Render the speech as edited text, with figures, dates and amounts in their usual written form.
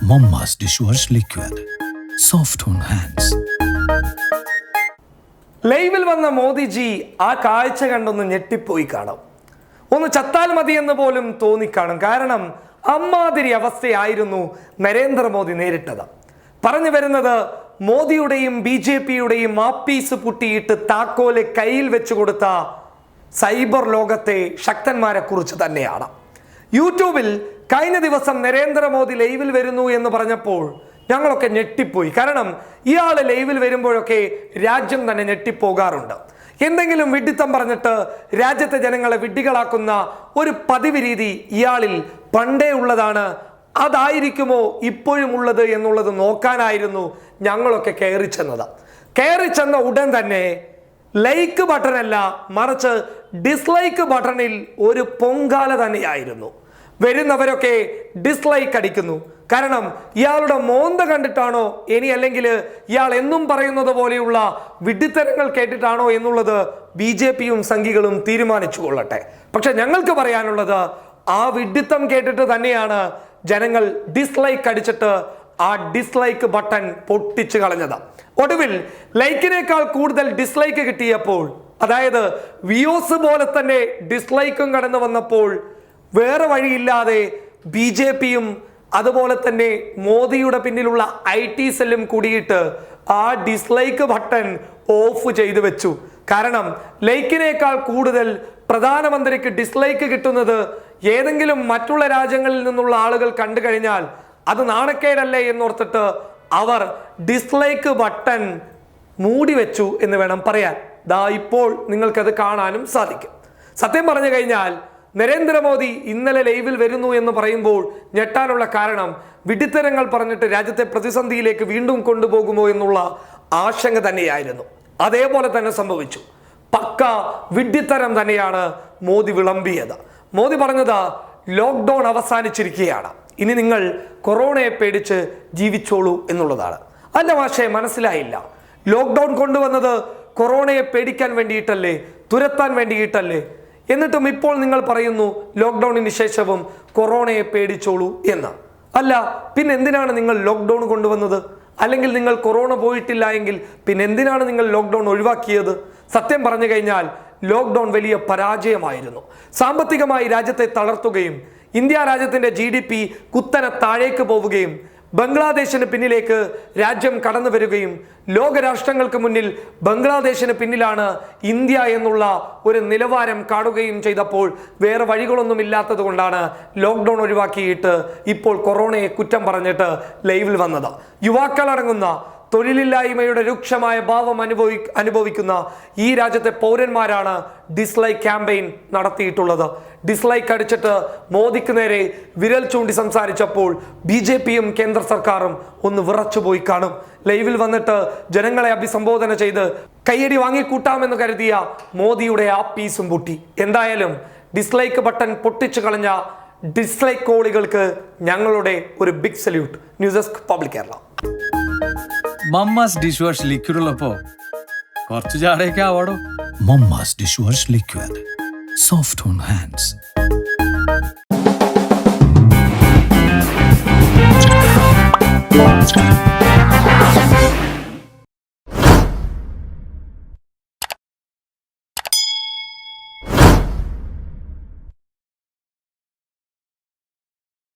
Momma's dishwash liquid. Soft on hands. ലൈവിൽ വന്ന മോദിജി ആ കാഴ്ച കണ്ടൊന്ന് ഞെട്ടിപ്പോയി കാണും. ഒന്ന് ചത്താൽ മതി എന്ന് പോലും തോന്നിക്കാണും. കാരണം അമ്മാതിരി അവസ്ഥയായിരുന്നു നരേന്ദ്രമോദി നേരിട്ടത്. പറഞ്ഞു വരുന്നത് മോദിയുടെയും BJPയുടെയും ആപ്പീസ് പുട്ടിയിട്ട് താക്കോല് കയ്യിൽ വെച്ച് കൊടുത്ത സൈബർ ലോകത്തെ ശക്തന്മാരെ കുറിച്ച് തന്നെയാണ്. യൂട്യൂബിൽ കഴിഞ്ഞ ദിവസം നരേന്ദ്രമോദി ലൈവിൽ വരുന്നു എന്ന് പറഞ്ഞപ്പോൾ ഞങ്ങളൊക്കെ ഞെട്ടിപ്പോയി. കാരണം ഇയാൾ ലൈവിൽ വരുമ്പോഴൊക്കെ രാജ്യം തന്നെ ഞെട്ടിപ്പോകാറുണ്ട്. എന്തെങ്കിലും വിഡ്ഢിത്തം പറഞ്ഞിട്ട് രാജ്യത്തെ ജനങ്ങളെ വിഡ്ഢികളാക്കുന്ന ഒരു പതിവ് രീതി ഇയാളിൽ പണ്ടേ ഉള്ളതാണ്. അതായിരിക്കുമോ ഇപ്പോഴും ഉള്ളത് എന്നുള്ളത് നോക്കാനായിരുന്നു ഞങ്ങളൊക്കെ കയറി ചെന്ന ഉടൻ തന്നെ ലൈക്ക് ബട്ടണല്ല, മറിച്ച് ഡിസ്ലൈക്ക് ബട്ടണിൽ ഒരു പൊങ്കാല തന്നെയായിരുന്നു. വരുന്നവരൊക്കെ ഡിസ്ലൈക്ക് അടിക്കുന്നു. കാരണം ഇയാളുടെ മോന്ത കണ്ടിട്ടാണോ ഇനി അല്ലെങ്കിൽ ഇയാൾ എന്നും പറയുന്നത് പോലെയുള്ള വിഡ്ഢിത്തരങ്ങൾ കേട്ടിട്ടാണോ എന്നുള്ളത് BJPയും സംഘികളും തീരുമാനിച്ചു കൊള്ളട്ടെ. പക്ഷെ ഞങ്ങൾക്ക് പറയാനുള്ളത് ആ വിഡ്ഢിത്തം കേട്ടിട്ട് തന്നെയാണ് ജനങ്ങൾ ഡിസ്ലൈക്ക് അടിച്ചിട്ട് ആ ഡിസ്ലൈക്ക് ബട്ടൺ പൊട്ടിച്ചു കളഞ്ഞത്. ഒടുവിൽ ലൈക്കിനേക്കാൾ കൂടുതൽ ഡിസ്ലൈക്ക് കിട്ടിയപ്പോൾ, അതായത് വ്യൂസ് പോലെ തന്നെ ഡിസ്ലൈക്കും കടന്നു വന്നപ്പോൾ വേറെ വഴിയില്ലാതെ BJPയും അതുപോലെ തന്നെ മോദിയുടെ പിന്നിലുള്ള IT സെല്ലും കൂടിയിട്ട് ആ ഡിസ്ലൈക്ക് ബട്ടൺ ഓഫ് ചെയ്തു വെച്ചു. കാരണം ലൈക്കിനേക്കാൾ കൂടുതൽ പ്രധാനമന്ത്രിക്ക് ഡിസ്ലൈക്ക് കിട്ടുന്നത് ഏതെങ്കിലും മറ്റുള്ള രാജ്യങ്ങളിൽ നിന്നുള്ള ആളുകൾ കണ്ടു കഴിഞ്ഞാൽ അത് നാണക്കേടല്ലേ എന്നോർത്തിട്ട് അവർ ഡിസ്ലൈക്ക് ബട്ടൺ മൂടി വെച്ചു എന്ന് വേണം പറയാൻ. ദാ ഇപ്പോൾ നിങ്ങൾക്കത് കാണാനും സാധിക്കും. സത്യം പറഞ്ഞു കഴിഞ്ഞാൽ നരേന്ദ്രമോദി ഇന്നലെ ലൈവിൽ വരുന്നു എന്ന് പറയുമ്പോൾ ഞെട്ടാനുള്ള കാരണം വിഡ്ഢിത്തരങ്ങൾ പറഞ്ഞിട്ട് രാജ്യത്തെ പ്രതിസന്ധിയിലേക്ക് വീണ്ടും കൊണ്ടുപോകുമോ എന്നുള്ള ആശങ്ക തന്നെയായിരുന്നു. അതേപോലെ തന്നെ സംഭവിച്ചു. പക്ക വിഡ്ഢിത്തരം തന്നെയാണ് മോദി വിളമ്പിയത്. മോദി പറഞ്ഞത് ലോക്ക്ഡൗൺ അവസാനിച്ചിരിക്കുകയാണ്, ഇനി നിങ്ങൾ കൊറോണയെ പേടിച്ച് ജീവിച്ചോളൂ എന്നുള്ളതാണ്. അല്ല മാഷേ, മനസ്സിലായില്ല. ലോക്ക്ഡൗൺ കൊണ്ടുവന്നത് കൊറോണയെ പേടിക്കാൻ വേണ്ടിയിട്ടല്ലേ, തുരത്താൻ വേണ്ടിയിട്ടല്ലേ? എന്നിട്ടും ഇപ്പോൾ നിങ്ങൾ പറയുന്നു ലോക്ക്ഡൌണിന് ശേഷവും കൊറോണയെ പേടിച്ചോളൂ എന്ന്. അല്ല, പിന്നെ എന്തിനാണ് നിങ്ങൾ ലോക്ക്ഡൌൺ കൊണ്ടുവന്നത്? അല്ലെങ്കിൽ നിങ്ങൾ കൊറോണ പോയിട്ടില്ല എങ്കിൽ പിന്നെ എന്തിനാണ് നിങ്ങൾ ലോക്ക്ഡൌൺ ഒഴിവാക്കിയത്? സത്യം പറഞ്ഞു കഴിഞ്ഞാൽ ലോക്ക്ഡൌൺ വലിയ പരാജയമായിരുന്നു. സാമ്പത്തികമായി രാജ്യത്തെ തളർത്തുകയും ഇന്ത്യ രാജ്യത്തിന്റെ GDP കുത്തനെ താഴേക്ക് പോവുകയും ബംഗ്ലാദേശിന് പിന്നിലേക്ക് രാജ്യം കടന്നു വരികയും ലോകരാഷ്ട്രങ്ങൾക്ക് മുന്നിൽ ബംഗ്ലാദേശിന് പിന്നിലാണ് ഇന്ത്യ എന്നുള്ള ഒരു നിലവാരം കാണുകയും ചെയ്തപ്പോൾ വേറെ വഴികളൊന്നും ഇല്ലാത്തത് കൊണ്ടാണ് ലോക്ക്ഡൗൺ ഒഴിവാക്കിയിട്ട് ഇപ്പോൾ കൊറോണയെ കുറ്റം പറഞ്ഞിട്ട് ലൈവിൽ വന്നത്. യുവാക്കളടങ്ങുന്ന തൊഴിലില്ലായ്മയുടെ രൂക്ഷമായ ഭാവം അനുഭവിക്കുന്ന ഈ രാജ്യത്തെ പൗരന്മാരാണ് ഡിസ്ലൈക്ക് ക്യാമ്പയിൻ നടത്തിയിട്ടുള്ളത്. ഡിസ്ലൈക്ക് അടിച്ചിട്ട് മോദിക്ക് നേരെ വിരൽ ചൂണ്ടി സംസാരിച്ചപ്പോൾ BJPയും കേന്ദ്ര സർക്കാരും ഒന്ന് വിറച്ചുപോയി കാണും. ലൈവിൽ വന്നിട്ട് ജനങ്ങളെ അഭിസംബോധന ചെയ്ത് കയ്യടി വാങ്ങിക്കൂട്ടാമെന്ന് കരുതിയ മോദിയുടെ ആപ്പീസും പൊട്ടി. എന്തായാലും ഡിസ്ലൈക്ക് ബട്ടൺ പൊട്ടിച്ചു കളഞ്ഞ ഡിസ്ലൈക്ക് കോളികൾക്ക് ഞങ്ങളുടെ ഒരു big salute. News desk public Kerala. Mamma's dish wash liquid ഉള്ളപ്പോ കുറച്ച് ചാടയൊക്കെ ആവാടോ. Momma's dishwash liquid. Soft on hands.